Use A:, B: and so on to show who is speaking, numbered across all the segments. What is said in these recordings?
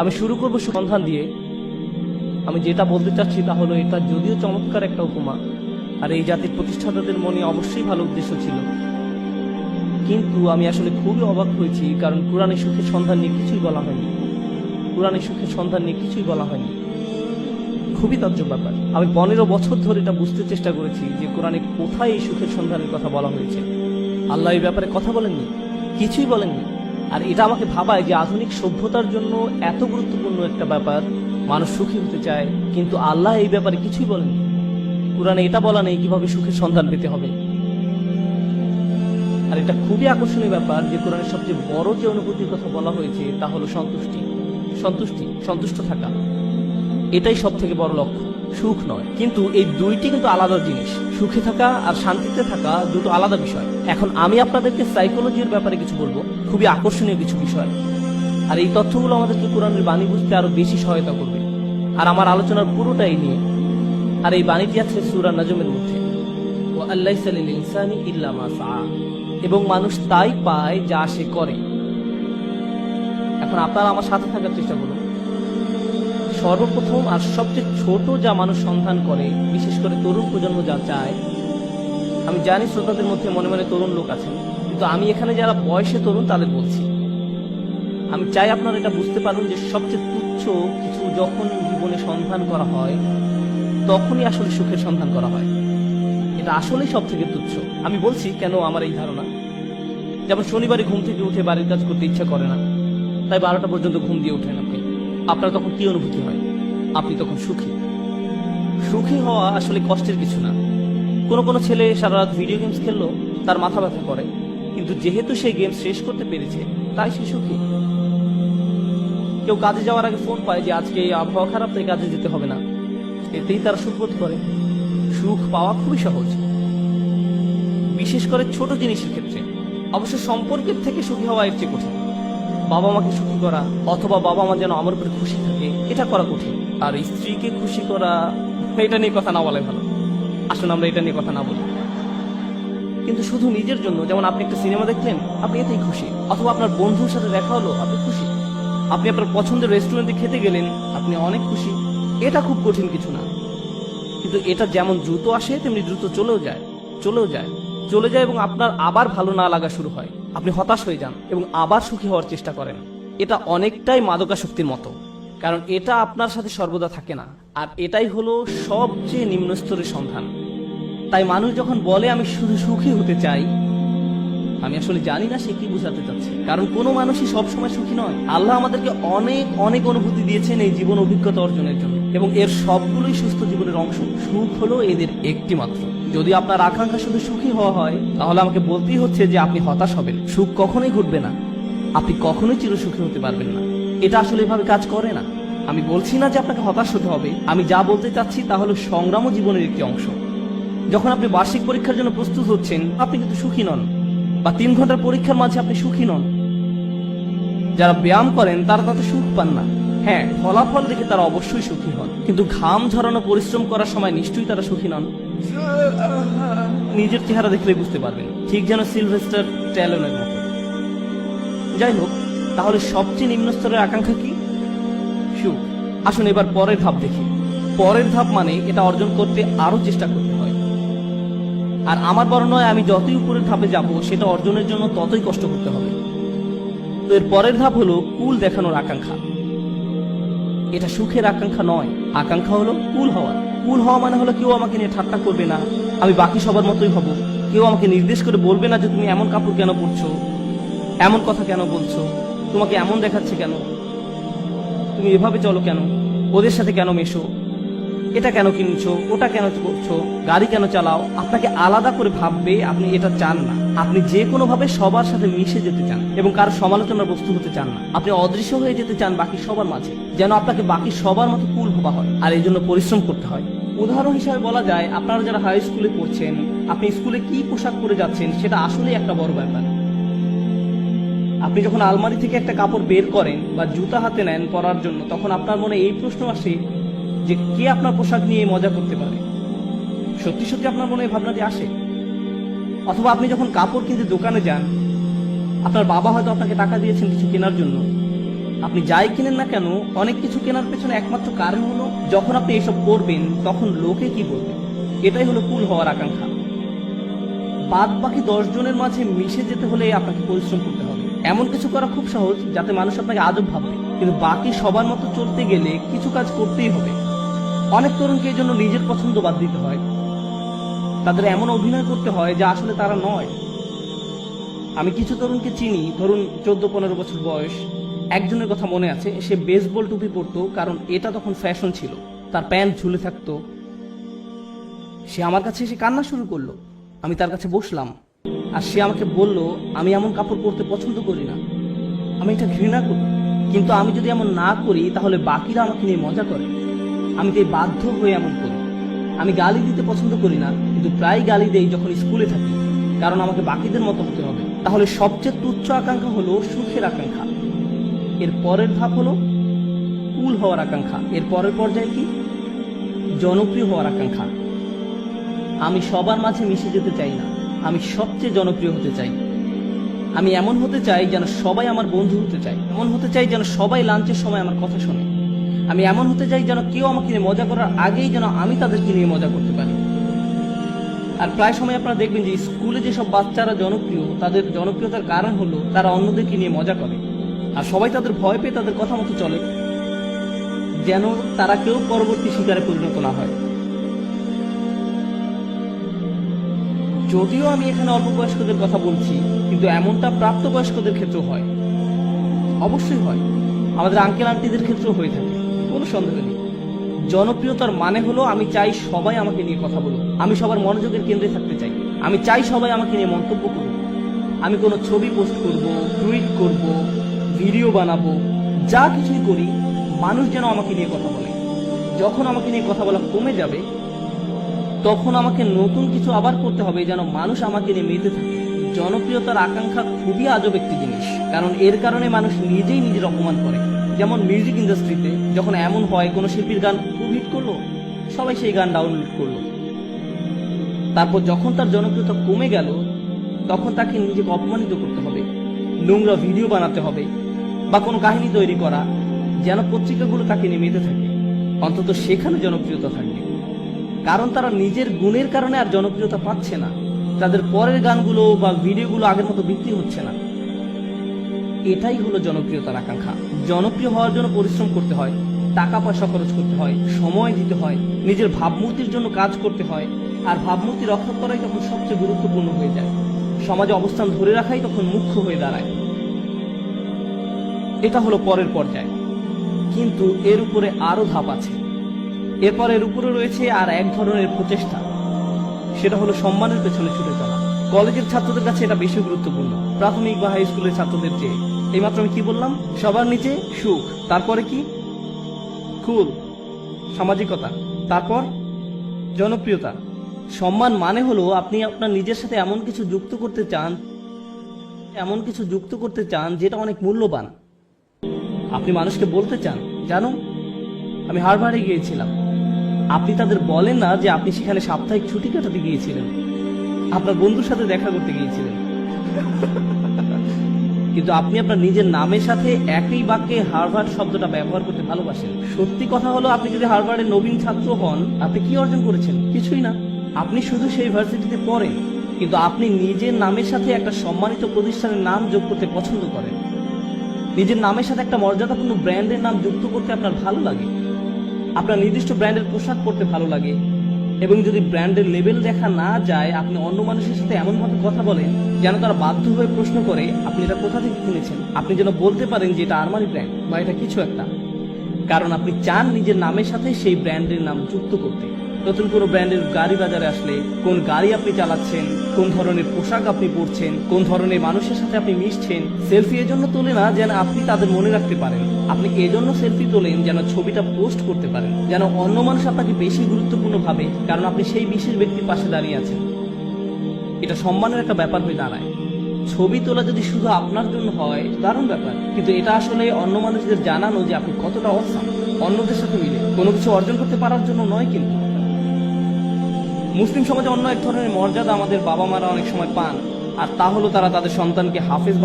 A: আমি শুরু করব সন্ধান দিয়ে। আমি যেটা বলতে চাচ্ছি তা হলো, এটা যদিও চমৎকার একটা উপমা, আর এই জাতির প্রতিষ্ঠাতাদের মনে অবশ্যই ভালো উদ্দেশ্য ছিল, কিন্তু আমি আসলে খুবই অবাক হয়েছি, কারণ কোরআনে সুখের সন্ধান নিয়ে কিছুই বলা হয়নি। কোরআনে সুখের সন্ধান নিয়ে কিছুই বলা হয়নি। খুবই তাজ্জব ব্যাপার। আমি 15 বছর ধরে এটা বুঝতে চেষ্টা করেছি যে কোরআনে কোথায় এই সুখের সন্ধানের কথা বলা হয়েছে। আল্লাহ এই ব্যাপারে কথা বলেননি, কিছুই বলেননি। আর এটা আমাকে ভাবায় যে আধুনিক সভ্যতার জন্য এত গুরুত্বপূর্ণ একটা ব্যাপার, মানুষ সুখী হতে চায়, কিন্তু আল্লাহ এই ব্যাপারে কিছুই বলেননি। কোরআনে এটা বলা নেই কিভাবে সুখের সন্ধান পেতে হবে। আর এটা খুবই আকর্ষণীয় ব্যাপার যে কোরআনের সবচেয়ে বড় যে অনুভূতির কথা বলা হয়েছে তা হলো সন্তুষ্টি। সন্তুষ্ট থাকা, এটাই সব থেকে বড় লক্ষ্য, সুখ নয়। কিন্তু এই দুইটি কিন্তু আলাদা জিনিস। সুখে থাকা আর শান্তিতে থাকা দুটো আলাদা বিষয়। এখন আমি আপনাদেরকে সাইকোলজির ব্যাপারে কিছু বলবো, খুবই আকর্ষণীয় কিছু বিষয়। আর এই তথ্যগুলো আমাদেরকে কোরআনের বাণী বুঝতে আরো বেশি সহায়তা করবে। আর আমার আলোচনার পুরোটাই নিয়ে। আর এই বাণীটি আছে সূরা নাজমের মধ্যে, ওয়া আল্লাইসা লিল ইনসানি ইল্লা মা সাআ, এবং মানুষ তাই পায় যা সে করে। এখন আপনারা আমার সাথে থাকার চেষ্টা করুন। সর্বপ্রথম আর সবচেয়ে ছোট যা মানুষ সন্ধান করে, বিশেষ করে তরুণ প্রজন্ম যা চায়, আমি জানি শ্রোতাদের মধ্যে মনে মনে তরুণ লোক আছেন, কিন্তু আমি এখানে যারা বয়সে তরুণ তাদের বলছি। আমি চাই আপনারা এটা বুঝতে পারুন যে সবচেয়ে তুচ্ছ কিছু যখন জীবনে সন্ধান করা হয়, তখনই আসলে সুখের সন্ধান করা হয়। এটা আসলেই সব থেকে তুচ্ছ। আমি বলছি কেন আমার এই ধারণা। যেমন শনিবারে ঘুম থেকে উঠে বাড়ির কাজ করতে ইচ্ছা করে না, তাই 12টা পর্যন্ত ঘুম দিয়ে ওঠেন আপনি। আপনার তখন কি অনুভূতি হয়? আপনি তখন সুখী। সুখী হওয়া আসলে কষ্টের কিছু না। কোনো ছেলে সারা রাত ভিডিও গেমস খেললো, তার মাথা ব্যথা করে, কিন্তু যেহেতু সে গেম শেষ করতে পেরেছে তাই সে সুখী। কেউ কাজে যাওয়ার আগে ফোন পায় যে আজকে এই আবহাওয়া খারাপ, তাই কাজে যেতে হবে না, এতেই তারা সুখ বোধ করে। সুখ পাওয়া খুবই সহজ, বিশেষ করে ছোট জিনিসের ক্ষেত্রে। অবশ্য সম্পর্কের থেকে সুখী হওয়া এর চেয়ে কঠিন। বাবা মাকে সুখী করা, অথবা বাবা মা যেন আমার উপরে খুশি থাকে, এটা করা কঠিন। আর স্ত্রীকে খুশি করা, এটা নিয়ে কথা না বলাই ভালো। আসলে আমরা এটা নিয়ে কথা না বলি। কিন্তু শুধু নিজের জন্য, যেমন আপনি একটা সিনেমা দেখলেন, আপনি এতেই খুশি। অথবা আপনার বন্ধুর সাথে দেখা হলো, আপনি খুশি। আপনি আপনার পছন্দের রেস্টুরেন্টে খেতে গেলেন, আপনি অনেক খুশি। এটা খুব কঠিন কিছু না। কিন্তু এটা যেমন দ্রুত আসে, তেমনি দ্রুত চলে যায় এবং আপনার আবার ভালো না লাগা শুরু হয়। আপনি হতাশ হয়ে যান এবং আবার সুখী হওয়ার চেষ্টা করেন। এটা অনেকটাই মাদকাসক্তির মতো, কারণ এটা আপনার সাথে সর্বদা থাকে না। আর এটাই হলো সবচেয়ে নিম্ন স্তরের সন্ধান। তাই মানুষ যখন বলে আমি শুধু সুখী হতে চাই, আমি আসলে জানি না সে কি বোঝাতে চাচ্ছে। কারণ কোনো মানুষই সবসময় সুখী নয়। আল্লাহ আমাদেরকে অনেক অনুভূতি দিয়েছেন এই জীবন অভিজ্ঞতা অর্জনের জন্য, এবং এর সবগুলোই সুস্থ জীবনের অংশ। সুখ হলো এদের একটি মাত্র। যদি আপনার আকাঙ্ক্ষা শুধু সুখী হওয়া হয়, তাহলে আমাকে বলতেই হচ্ছে যে আপনি হতাশ হবেন। সুখ কখনোই ঘটবে না, আপনি কখনোই চিরসুখী হতে পারবেন না। এটা আসলে এভাবে কাজ করে না। আমি বলছি না যে আপনাকে হতাশ হতে হবে। আমি যা বলতে চাচ্ছি তা হলো সংগ্রামও জীবনের একটি অংশ। যখন আপনি বার্ষিক পরীক্ষার জন্য প্রস্তুত হচ্ছেন, আপনি কিন্তু সুখী নন, বা 3 ঘন্টার পরীক্ষার মাঝে আপনি সুখী নন। যারা ব্যায়াম করেন তারা তাতে সুখ পান না। হ্যাঁ, ফলাফল দেখে তারা অবশ্যই সুখী হন, কিন্তু ঘাম ঝরানো পরিশ্রম করার সময় নিশ্চয়ই তারা সুখী নন। নিজের চেহারা দেখলেই বুঝতে পারবেন, ঠিক যেন সিলভেস্টার স্ট্যালোনের মতো। যাই হোক, তাহলে সবচেয়ে নিম্ন স্তরের আকাঙ্ক্ষা কি? সুখ। আসুন এবার পরের ধাপ দেখি। পরের ধাপ মানে এটা অর্জন করতে আরো চেষ্টা করতে হয়। আর আমার বড় নয়, আমি যতই উপরের ধাপে যাব, সেটা অর্জনের জন্য ততই কষ্ট করতে হবে। তো এর পরের ধাপ হলো কুল দেখানোর আকাঙ্ক্ষা। এটা সুখের আকাঙ্ক্ষা নয়। আকাঙ্ক্ষা হলো কুল হওয়া। কুল হওয়া মানে হলো কেউ আমাকে নিয়ে ঠাট্টা করবে না, আমি বাকি সবার মতোই হব। কেউ আমাকে নির্দেশ করে বলবে না যে তুমি এমন কাপড় কেন পরছো, এমন কথা কেন বলছো, তোমাকে এমন দেখাচ্ছে কেন, তুমি এভাবে চলো কেন, ওদের সাথে কেন মেশো, এটা কেন কিনছো, ওটা কেন করছো, গাড়ি কেন চালাও। আপনাকে আলাদা করে ভাববে। আপনি এটা চান না। আপনি যে কোনো ভাবে সবার সাথে মিশে যেতে চান এবং কারো সমালোচনার বস্তু হতে চান না। আপনি অদৃশ্য হয়ে যেতে চান বাকি সবার মাঝে, যেন আপনাকে বাকি সবার মতো কুল ভাবা হয়। আর এই জন্য পরিশ্রম করতে হয়। উদাহরণ হিসাবে বলা যায়, আপনারা যারা হাই স্কুলে পড়ছেন, আপনি স্কুলে কি পোশাক পরে যাচ্ছেন সেটা আসলেই একটা বড় ব্যাপার। আপনি যখন আলমারি থেকে একটা কাপড় বের করেন বা জুতা হাতে নেন পরার জন্য, তখন আপনার মনে এই প্রশ্ন আসে যে কে আপনার পোশাক নিয়ে মজা করতে পারে। সত্যি আপনার মনে এই ভাবনাটি আসে? অথবা আপনি যখন কাপড় কিনতে দোকানে যান, আপনার বাবা হয়তো আপনাকে টাকা দিয়েছেন কিছু কেনার জন্য, আপনি যাই কিনেন না কেন, অনেক কিছু কেনার পেছনে একমাত্র কারণ হলো যখন আপনি এসব করবেন তখন লোকে কি বলবে। এটাই হলো কুল হওয়ার আকাঙ্ক্ষা। বাদ বাকি 10 জনের মাঝে মিশে যেতে হলে আপনাকে পরিশ্রম করতে হবে। এমন কিছু করা খুব সহজ যাতে মানুষ আপনাকে আজব ভাববে, কিন্তু বাকি সবার মতো চলতে গেলে কিছু কাজ করতেই হবে। অনেক তরুণকে এই জন্য নিজের পছন্দ বাদ দিতে হয়, তাদের এমন অভিনয় করতে হয় যা আসলে তারা নয়। আমি কিছু তরুণকে চিনি, ধরুন 14-15 বছর বয়স। একজনের কথা মনে আছে, সে বেসবল টুপি পরতো কারণ এটা তখন ফ্যাশন ছিল, তার প্যান্ট ঝুলে থাকতো। সে আমার কাছে এসে কান্না শুরু করলো। আমি তার কাছে বসলাম আর সে আমাকে বলল, আমি এমন কাপড় পরতে পছন্দ করি না, আমি এটা ঘৃণা করি, কিন্তু আমি যদি এমন না করি তাহলে বাকিরা আমাকে নিয়ে মজা করে, আমি তাই বাধ্য হয়ে এমন করি। আমি গালি দিতে পছন্দ করি না, কিন্তু প্রায় গালি দেই যখন স্কুলে থাকি, কারণ আমাকে বাকিদের মতো হতে হবে। তাহলে সবচেয়ে তুচ্ছ আকাঙ্ক্ষা হলো সুখের আকাঙ্ক্ষা, এর পরের ধাপ হলো কুল হওয়ার আকাঙ্ক্ষা, এর পরের পর্যায়ে কি? জনপ্রিয় হওয়ার আকাঙ্ক্ষা। আমি সবার মাঝে মিশে যেতে চাই না, আমি সবচেয়ে জনপ্রিয় হতে চাই। আমি এমন হতে চাই যেন সবাই আমার বন্ধু হতে চায়, এমন হতে চাই যেন সবাই লাঞ্চের সময় আমার কথা শোনে। আমি এমন হতে চাই যেন কেউ আমাকে নিয়ে মজা করার আগেই যেন আমি তাদেরকে নিয়ে মজা করতে পারি। আর প্রায় সময় আপনারা দেখবেন যে স্কুলে যেসব বাচ্চারা জনপ্রিয়, তাদের জনপ্রিয়তার কারণ হলো তারা অন্যদেরকে নিয়ে মজা করে, আর সবাই তাদের ভয় পেয়ে তাদের কথা মতো চলে, যেন তারা কেউ পরবর্তী শিকারে পরিণত না হয়। যদিও আমি এখানে অল্প বয়স্কদের কথা বলছি, কিন্তু এমনটা প্রাপ্তবয়স্কদের ক্ষেত্রেও হয়, অবশ্যই হয়। আমাদের আঙ্কেল আন্টিদের ক্ষেত্রেও হয়ে থাকে, কোনো সন্দেহ নেই। জনপ্রিয়তার মানে হলো আমি চাই সবাই আমাকে নিয়ে কথা বলুক, আমি সবার মনোযোগের কেন্দ্রে থাকতে চাই, আমি চাই সবাই আমাকে নিয়ে মন্তব্য করুক। আমি কোনো ছবি পোস্ট করব, টুইট করব, ভিডিও বানাবো, যা কিছুই করি মানুষ যেন আমাকে নিয়ে কথা বলে। যখন আমাকে নিয়ে কথা বলা কমে যাবে তখন আমাকে নতুন কিছু আবার করতে হবে যেন মানুষ আমাকে নিয়ে মেতে থাকে। জনপ্রিয়তার আকাঙ্ক্ষা খুবই আজব একটি জিনিস, কারণ এর কারণে মানুষ নিজেই নিজের অপমান করে। যেমন মিউজিক ইন্ডাস্ট্রিতে যখন এমন হয় কোনো শিল্পীর গান খুব হিট করলো, সবাই সেই গান ডাউনলোড করলো, তারপর যখন তার জনপ্রিয়তা কমে গেল তখন তাকে নিজেকে অপমানিত করতে হবে, নোংরা ভিডিও বানাতে হবে বা কোনো কাহিনী তৈরি করা যেন পত্রিকাগুলো তাকে নিয়ে মেতে থাকে, অন্তত সেখানে জনপ্রিয়তা থাকবে। কারণ তারা নিজের গুণের কারণে আর জনপ্রিয়তা পাচ্ছে না, তাদের পরের গানগুলো বা ভিডিওগুলো আগের মতো বিক্রি হচ্ছে না। এটাই হলো জনপ্রিয়তার আকাঙ্ক্ষা। জনপ্রিয় হওয়ার জন্য পরিশ্রম করতে হয়, টাকা পয়সা খরচ করতে হয়, সময় দিতে হয়, নিজের ভাবমূর্তির জন্য কাজ করতে হয়, আর ভাবমূর্তি রক্ষা করাই তখন সবচেয়ে গুরুত্বপূর্ণ হয়ে যায়। সমাজে অবস্থান ধরে রাখাই তখন মুখ্য হয়ে দাঁড়ায়। এটা হলো পরের পর্যায়, কিন্তু এর উপরে আরো ধাপ আছে। এরপর এর উপরে রয়েছে আর এক ধরনের প্রচেষ্টা, সেটা হলো সম্মানের পেছনে ছুটে চলা। কলেজের ছাত্রদের কাছে এটা বেশি গুরুত্বপূর্ণ প্রাথমিক বা হাই স্কুলের ছাত্রদের চেয়ে। এইমাত্র আমি কি বললাম? সবার নিচে সুখ, তারপরে কি? কুল, সামাজিকতা, তারপর জনপ্রিয়তা। সম্মান মানে হলো আপনি আপনার নিজের সাথে এমন কিছু যুক্ত করতে চান যেটা অনেক মূল্যবান। আপনি মানুষকে বলতে চান, জানো আমি হার্ভার্ডে গিয়েছিলাম। আপনি তাদের বলেন না যে আপনি সেখানে সাপ্তাহিক ছুটি কাটাতে গিয়েছিলেন, আপনার বন্ধুর সাথে দেখা করতে গিয়েছিলেন, কিন্তু আপনি আপনার নিজের নামের সাথে একই বাক্যে হার্ভার্ড শব্দটা ব্যবহার করতে ভালোবাসেন। সত্যি কথা হলো, আপনি যদি হার্ভার্ডের নবীন ছাত্র হন, আপনি কি অর্জন করেছেন? কিছুই না। আপনি শুধু সেই ভার্সিটিতে পড়েন, কিন্তু আপনি নিজের নামের সাথে একটা সম্মানিত প্রতিষ্ঠানের নাম যোগ করতে পছন্দ করেন। নিজের নামের সাথে একটা মর্যাদাপূর্ণ ব্র্যান্ডের নাম যুক্ত করতে আপনার ভালো লাগে, আপনার নির্দিষ্ট ব্র্যান্ডের পোশাক পরতে ভালো লাগে, এবং যদি ব্র্যান্ডের লেবেল দেখা না যায় আপনি অন্য মানুষের সাথে এমনভাবে কথা বলেন যেন তারা বাধ্য হয়ে প্রশ্ন করে আপনি এটা কোথা থেকে কিনেছেন। আপনি যেন বলতে পারেন যে এটা আরমানি ব্র্যান্ড বা এটা কিছু একটা, কারণ আপনি চান নিজের নামের সাথে সেই ব্র্যান্ডের নাম যুক্ত করতে। নতুন কোনো ব্র্যান্ডের গাড়ি বাজারে আসলে কোন গাড়ি আপনি চালাচ্ছেন, কোন ধরনের পোশাক আপনি পরছেন, কোন ধরনের মানুষের সাথে আপনি মিশছেন। সেলফি এজন্য তোলে না যেন আপনি তাদের মনে রাখতে পারেন, আপনি এজন্য সেলফি তোলেন যেন ছবিটা পোস্ট করতে পারেন, যেন অন্য মানুষ আপনাকে বেশি গুরুত্বপূর্ণ ভাবে, কারণ আপনি সেই বিশেষ ব্যক্তির পাশে দাঁড়িয়ে আছেন। এটা সম্মানের একটা ব্যাপার হয়ে দাঁড়ায়। ছবি তোলা যদি শুধু আপনার জন্য হয় দারুণ ব্যাপার, কিন্তু এটা আসলে অন্য মানুষদের জানানো যে আপনি কতটা অসাম, অন্যদের সাথে মিলে কোনো কিছু অর্জন করতে পারার জন্য নয়। কিন্তু মুসলিম সমাজে অন্য এক ধরনের মর্যাদা আমাদের বাবা মারা অনেক সময় পান, আর তা হলো তারা তাদের সন্তানকে হাফেজ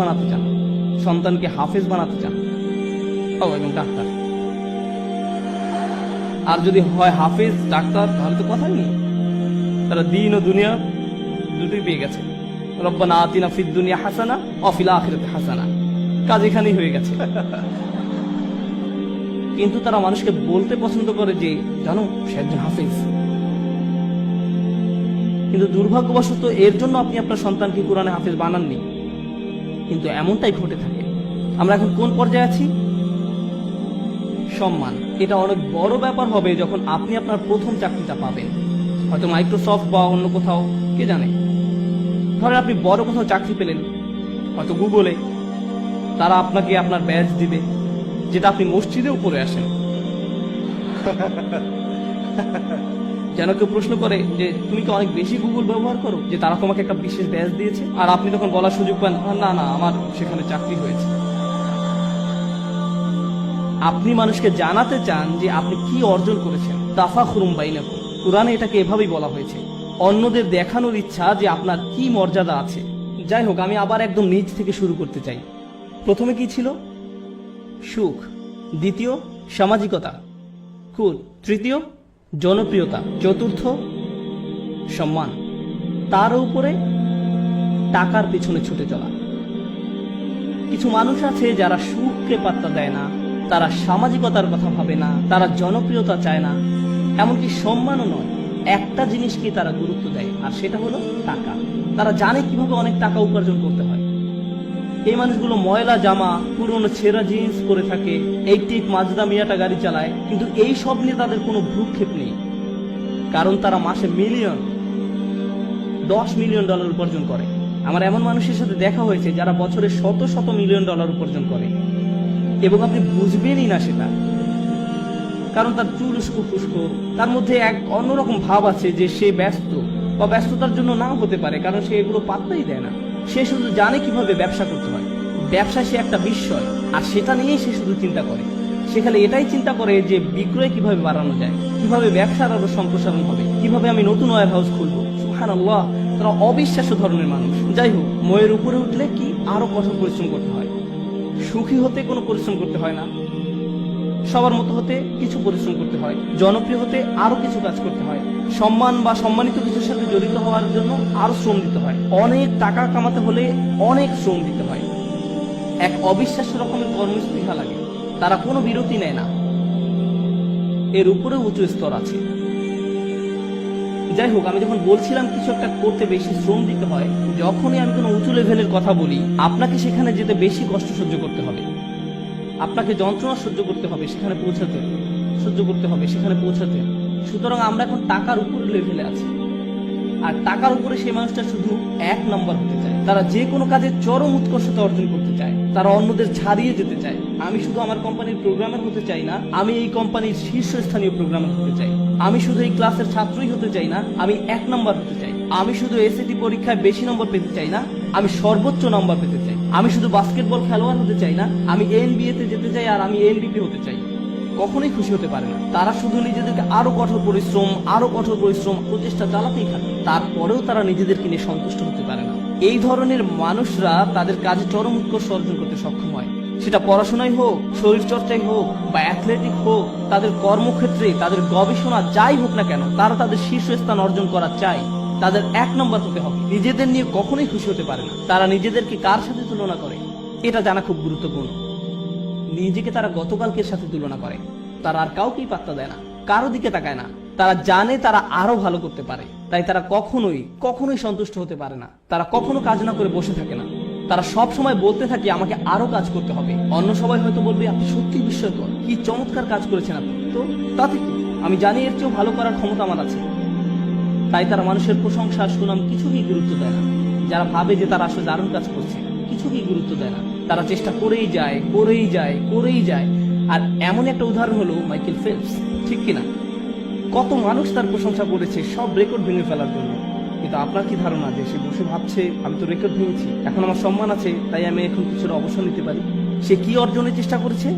A: বানাতে চান। এবং ডাক্তার। আর যদি হয় হাফেজ ডাক্তার, তাহলে তো কথাই নেই, তারা দিন ও দুনিয়া দুটোই পেয়ে গেছে। রব্বানা আতিনা ফিদ দুনিয়া হাসানা ওয়া ফিল আখিরাতি হাসানা, কাজ এখানেই হয়ে গেছে। কিন্তু তারা মানুষকে বলতে পছন্দ করে যে জানো সে একজন হাফেজ। কিন্তু দুর্ভাগ্যবশত এর জন্য আপনি আপনার সন্তানকে কোরআনে হাফেজ বানাননি, কিন্তু এমনটাই ঘটে থাকে। আমরা এখন কোন পর্যায়ে আছি? সম্মান। এটা অনেক বড় ব্যাপার হবে যখন আপনি আপনার প্রথম চাকরিটা পাবেন, হয়তো মাইক্রোসফট বা অন্য কোথাও, কে জানে। ধরেন আপনি বড় কোথাও চাকরি পেলেন, হয়তো গুগলে, তারা আপনাকে আপনার ব্যাজ দিবে, যেটা আপনি মসজিদেও পরে আসেন। যেন কেউ প্রশ্ন করে যে তুমি কি অনেক বেশি গুগল ব্যবহার করো, যে তারা তোমাকে একটা বিশেষ ব্যাজ দিয়েছে, আর আপনি তখন বলার সুযোগ পান না না আমার সেখানে চাকরি হয়েছে। আপনি মানুষকে জানাতে চান যে আপনি কি অর্জন করেছেন। তাফাখুরুম বাইনাকুম, কুরআনে এটাকে এভাবেই বলা হয়েছে, অন্যদের দেখানোর ইচ্ছা যে আপনার কি মর্যাদা আছে। যাই হোক, আমি আবার একদম নিচ থেকে শুরু করতে চাই। প্রথমে কি ছিল? সুখ। দ্বিতীয়, সামাজিকতা। তৃতীয়, জনপ্রিয়তা। চতুর্থ, সম্মান। তার উপরে টাকার পিছনে ছুটে চলা। কিছু মানুষ আছে যারা সুখকে পাত্তা দেয় না, তারা সামাজিকতার কথা ভাবে না, তারা জনপ্রিয়তা চায় না, এমনকি সম্মানও নয়। একটা জিনিসকে তারা গুরুত্ব দেয়, আর সেটা হলো টাকা। তারা জানে কিভাবে অনেক টাকা উপার্জন করতে হয়। এই মানুষগুলো ময়লা জামা, পুরনো ছেঁড়া জিন্স পরে থাকে, একটি মাজদা মিয়াটা গাড়ি চালায়, কিন্তু এই সব নিয়ে তাদের কোনো ভ্রুক্ষেপ নেই, কারণ তারা মাসে $10 মিলিয়ন উপার্জন করে। আমার এমন মানুষের সাথে দেখা হয়েছে যারা বছরে শত শত মিলিয়ন ডলার উপার্জন করে, এবং আপনি বুঝবেনই না সেটা, কারণ তার চুল উস্কো ফুস্কো, তার মধ্যে এক অন্যরকম ভাব আছে যে সে ব্যস্ত, বা ব্যস্ততার জন্য নাও হতে পারে, কারণ সে এগুলো পাত্তাই দেয় না। সে শুধু জানে কিভাবে ব্যবসা করতে হয়। ব্যবসায় সে একটা বিস্ময়, আর সেটা নিয়েই সে শুধু চিন্তা করে। সে খালি এটাই চিন্তা করে যে বিক্রয় কিভাবে বাড়ানো যায়, কিভাবে ব্যবসার আরো সম্প্রসারণ হবে, কিভাবে আমি নতুন ওয়্যার হাউস খুলবো। সুবহানাল্লাহ, তারা অবিশ্বাস্য ধরনের মানুষ। যাই হোক, ময়ের উপরে উঠলে কি আরো কঠোর পরিশ্রম করতে হয়। সুখী হতে কোনো পরিশ্রম করতে হয় না, সবার মতো হতে কিছু পরিশ্রম করতে হয়, জনপ্রিয় হতে আরো কিছু কাজ করতে হয়, সম্মান বা সম্মানিত কিছুর সাথে জড়িত হওয়ার জন্য আরো শ্রম দিতে হয়, অনেক টাকা কামাতে হলে অনেক শ্রম দিতে হয়। এক অবিশ্বাস্য রকমের কর্মস্পৃহা লাগে, তারা কোনো বিরতি নেয় না। এর উপরে উঁচু স্তর আছে। যাই হোক, আমি যখন বলছিলাম কিছু একটা করতে বেশি শ্রম দিতে হয়, যখনই আমি কোনো উঁচু লেভেলের কথা বলি, আপনাকে সেখানে যেতে বেশি কষ্ট সহ্য করতে হবে, আপনাকে যন্ত্রণা সহ্য করতে হবে সেখানে পৌঁছাতে, সুতরাং আমরা এখন টাকার উপরে লেভেলে আছি, আর টাকার উপরে সেই মানুষটা শুধু 1 নম্বর হতে চায়। তারা যে কোনো কাজে চরম উৎকর্ষতা অর্জন করতে চায়, তারা অন্যদের ছাড়িয়ে যেতে চায়। আমি শুধু আমার কোম্পানির প্রোগ্রামার হতে চাই না, আমি এই কোম্পানির শীর্ষস্থানীয় প্রোগ্রামার হতে চাই। আমি শুধু এই ক্লাসের ছাত্রই হতে চাই না, আমি 1 নম্বর হতে চাই। আমি শুধু এসএটি পরীক্ষায় বেশি নম্বর পেতে চাই না, আমি সর্বোচ্চ নম্বর পেতে চাই। আমি শুধু বাস্কেটবল খেলোয়াড় হতে চাই না, আমি NBA তে যেতে চাই, আর আমি MVP হতে চাই। কখনোই খুশি হতে পারে না। তারা শুধু নিজেদেরকে আরো কঠোর পরিশ্রম প্রচেষ্টা চালাতেই থাকে, তারপরেও তারা নিজেদেরকে নিয়ে সন্তুষ্ট হতে পারে না। এই ধরনের মানুষরা তাদের কাজে চরম উৎকর্ষ অর্জন করতে সক্ষম হয়, সেটা পড়াশোনায় হোক, শরীর চর্চায় হোক, বা অ্যাথলেটিক হোক, তাদের কর্মক্ষেত্রে, তাদের গবেষণা যাই হোক না কেন, তারা তাদের শীর্ষস্থান অর্জন করা চায়। তাদের 1 নম্বর হতে হবে। নিজেদের নিয়ে কখনোই খুশি হতে পারে না। তারা নিজেদেরকে কার সাথে তুলনা করে, এটা জানা খুব গুরুত্বপূর্ণ। নিজেকে তারা গতকালকের সাথে তুলনা করে। তারা আর কাউকেই পাত্তা দেয় না, কারো দিকে তাকায় না। তারা জানে তারা আরো ভালো করতে পারে, তাই তারা কখনোই সন্তুষ্ট হতে পারে না। তারা কখনো কাজ না করে বসে থাকে না। তারা সব সময় বলতে থাকে আমাকে আরো কাজ করতে হবে। অন্য সবাই হয়তো বলবে আপনি সত্যি বিস্ময়কর, কি চমৎকার কাজ করেছেন আপনি, তো তাতে কি, আমি জানি এর চেয়েও ভালো করার ক্ষমতা আমার আছে। তাই তারা মানুষের প্রশংসা, সুনাম কিছুকেই গুরুত্ব দেয় না। যারা ভাবে যে তারা আসলে দারুণ কাজ করছে, কিছুকেই গুরুত্ব দেয় না। তারা চেষ্টা করেই যায়। আর এমন একটা উদাহরণ হলো মাইকেল ফেলপস, ঠিক কিনা? কত মানুষ তার প্রশংসা করেছে সব রেকর্ড ভেঙে ফেলার জন্য, কিন্তু আপনার কি ধারণা যে সে বসে ভাবছে আমি তো রেকর্ড ভেঙেছি, এখন আমার সম্মান আছে, তাই আমি এখন কিছুটা অবসর নিতে পারি? সে কি অর্জনের চেষ্টা করেছে?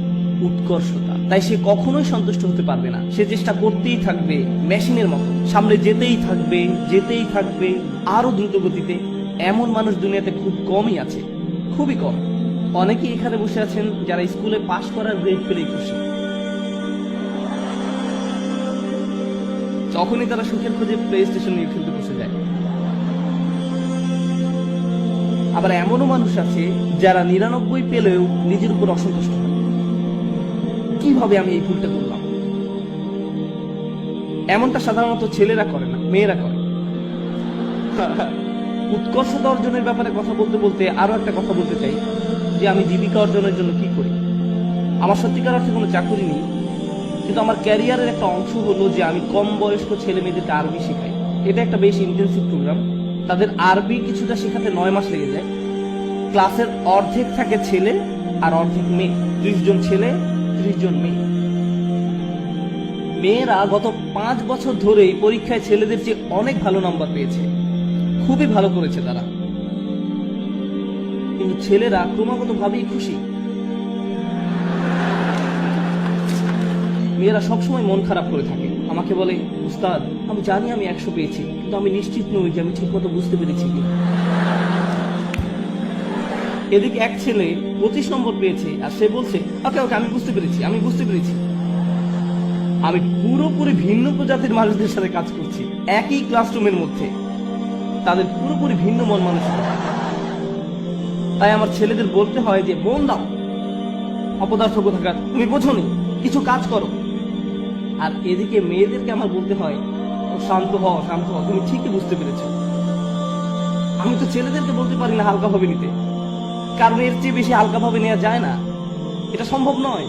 A: উৎকর্ষতা। তাই সে কখনোই সন্তুষ্ট হতে পারবে না। সে চেষ্টা করতেই থাকবে, মেশিনের মতো সামনে যেতেই থাকবে আরো দ্রুত গতিতে। এমন মানুষ দুনিয়াতে খুব কমই আছে, খুবই কম। অনেকেই এখানে বসে আছেন যারা স্কুলে পাশ করার গ্রেড পেলেই খুশি। তখনই তারা সুখের খোঁজে প্লে স্টেশন নিয়ে খেলতে বসে যায়। আবার এমনও মানুষ আছে যারা 99 পেলেও নিজের উপর অসন্তুষ্ট হয়, কিভাবে আমি এই ভুলটা করলাম। এমনটা সাধারণত ছেলেরা করে না, মেয়েরা করে। উৎকর্ষতা অর্জনের ব্যাপারে কথা বলতে বলতে আরো একটা কথা বলতে চাই, যে আমি জীবিকা অর্জনের জন্য কি করি। আমার সত্যিকার অর্থে কোনো চাকরি নেই, কিন্তু আমার ক্যারিয়ারের একটা অংশ হলো যে আমি কম বয়স্ক ছেলে মেয়েদেরকে আরবি শেখাই। এটা একটা বেশ ইন্টেন্সিভ প্রোগ্রাম। তাদের আরবি কিছুটা শেখাতে 9 মাস লেগে যায়। ক্লাসের অর্ধেক থাকে ছেলে আর অর্ধেক মেয়ে, 30 জন ছেলে 30 জন মেয়ে। মেয়েরা গত 5 বছর ধরে পরীক্ষায় ছেলেদের চেয়ে অনেক ভালো নাম্বার পেয়েছে, খুবই ভালো করেছে তারা। কিন্তু ছেলেরা ক্রমাগত ভাবেই খুশি। মেয়েরা সবসময় মন খারাপ করে থাকে, আমাকে বলে, উস্তাদ আমি জানি আমি 100 পেয়েছি, কিন্তু আমি নিশ্চিত নই যে আমি ঠিক মতো বুঝতে পেরেছি কি। এদিকে এক ছেলে 25 নম্বর পেয়েছে আর সে বলছে, ওকে ওকে আমি বুঝতে পেরেছি, আমি বুঝতে পেরেছি। আমি পুরোপুরি ভিন্ন প্রজাতির মানুষদের সাথে কাজ করছি একই ক্লাসরুমের মধ্যে, তাদের পুরোপুরি ভিন্ন মন মানসিকতা। তাই আমার ছেলেদের বলতে হয় যে মন দাও, অপদার্থ কোথাকার, তুমি বোঝোনি, কিছু কাজ করো। আর এদিকে মেয়েদেরকে আমার বলতে হয়, ও শান্ত হও, শান্ত হও, তুমি ঠিকই বুঝতে পেরেছো। আমি তো ছেলেদেরকে বলতে পারি না হালকাভাবে নিতে, কারণ এর চেয়ে বেশি হালকাভাবে নেওয়া যায় না, এটা সম্ভব নয়।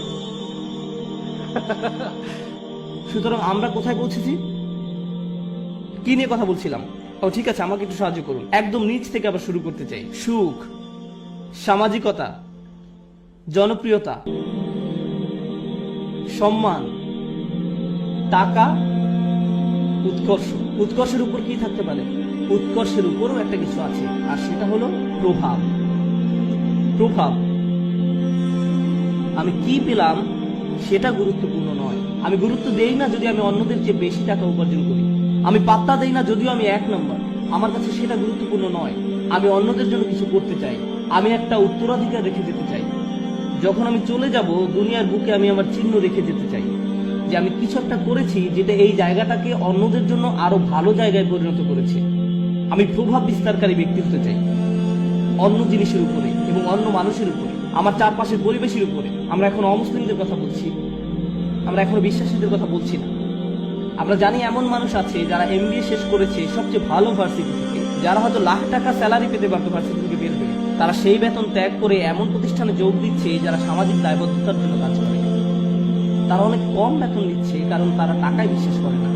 A: সুতরাং আমরা কোথায় পৌঁছেছি, কি নিয়ে কথা বলছিলাম? ও ঠিক আছে, আমাকে একটু সাহায্য করুন। একদম নিচ থেকে আবার শুরু করতে চাই। সুখ, সামাজিকতা, জনপ্রিয়তা, সম্মান, টাকা, উৎকর্ষ। উৎকর্ষের উপর কি থাকতে পারে? উৎকর্ষের উপরও একটা কিছু আছে, আর সেটা হলো প্রভাব। প্রভাব। আমি কি পেলাম সেটা গুরুত্বপূর্ণ নয়। আমি গুরুত্ব দেই না যদি আমি অন্যদের চেয়ে বেশি টাকা উপার্জন করি। আমি পাত্তা দেই না যদিও আমি 1 নম্বর। আমার কাছে সেটা গুরুত্বপূর্ণ নয়। আমি অন্যদের জন্য কিছু করতে চাই, আমি একটা উত্তরাধিকার রেখে যেতে চাই। যখন আমি চলে যাব দুনিয়ার বুকে আমি আমার চিহ্ন রেখে যেতে চাই, যে আমি কিছু একটা করেছি যেটা এই জায়গাটাকে অন্যদের জন্য আরো ভালো জায়গায় পরিণত করেছে। আমি প্রভাব বিস্তারকারী ব্যক্তি হতে চাই, অন্য জিনিসের উপরে এবং অন্য মানুষের উপরে, আমার চারপাশের পরিবেশের উপরে। আমরা এখন অমুসলিমদের কথা বলছি, আমরা এখনো বিশ্বাসীদের কথা বলছি না। আমরা জানি এমন মানুষ আছে যারা MBA শেষ করেছে সবচেয়ে ভালো ভার্সিটি থেকে, যারা হয়তো লাখ টাকা স্যালারি পেতে পারতো ভার্সিটি থেকে বের হয়ে। তারা সেই বেতন ত্যাগ করে এমন প্রতিষ্ঠানে যোগ দিচ্ছে যারা সামাজিক দায়বদ্ধতার জন্য কাজ করে। তারা অনেক কম বেতন নিচ্ছে কারণ তারা টাকায় বিশ্বাস করে না,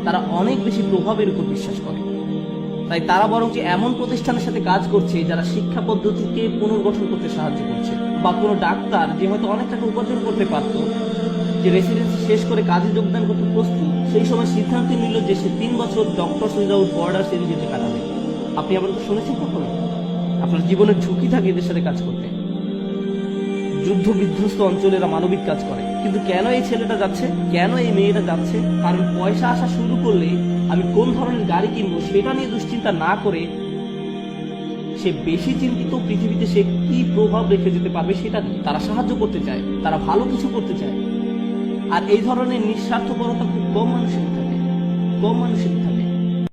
A: তারা অনেক বেশি প্রভাবের উপর বিশ্বাস করে। তাই তারা বরং যে এমন প্রতিষ্ঠানের সাথে কাজ করছে যারা শিক্ষা পদ্ধতিকে পুনর্গঠন করতে সাহায্য করছে। বা কোনো ডাক্তার যে হয়তো অনেক টাকা উপার্জন করতে পারত, যে রেসিডেন্সি শেষ করে কাজে যোগদান করতে প্রস্তুত, সেই সময় সিদ্ধান্ত নিল যে সে 3 বছর ডক্টরস উইদাউট বর্ডার্স এনজিওতে কাটাবে। আপনি আবার তো শুনেছেন কখনো? আপনার জীবনের ঝুঁকি থাকে এদের সাথে কাজ করতে। যুদ্ধ বিধ্বস্ত অঞ্চলেরা মানবিক কাজ করে। কিন্তু কেন এই ছেলেটা যাচ্ছে, কেন এই মেয়েটা যাচ্ছে? কারণ পয়সা আসা শুরু করলে আমি কোন ধরনের গাড়ি কিনবো সেটা নিয়ে দুশ্চিন্তা না করে সে বেশি চিন্তিত পৃথিবীতে সে কি প্রভাব রেখে যেতে পারবে সেটা নিয়ে। তারা সাহায্য করতে চায়, তারা ভালো কিছু করতে চায়। আর এই ধরনের নিঃস্বার্থপরতা খুব কম মানুষের থাকে, কম মানুষের থাকে।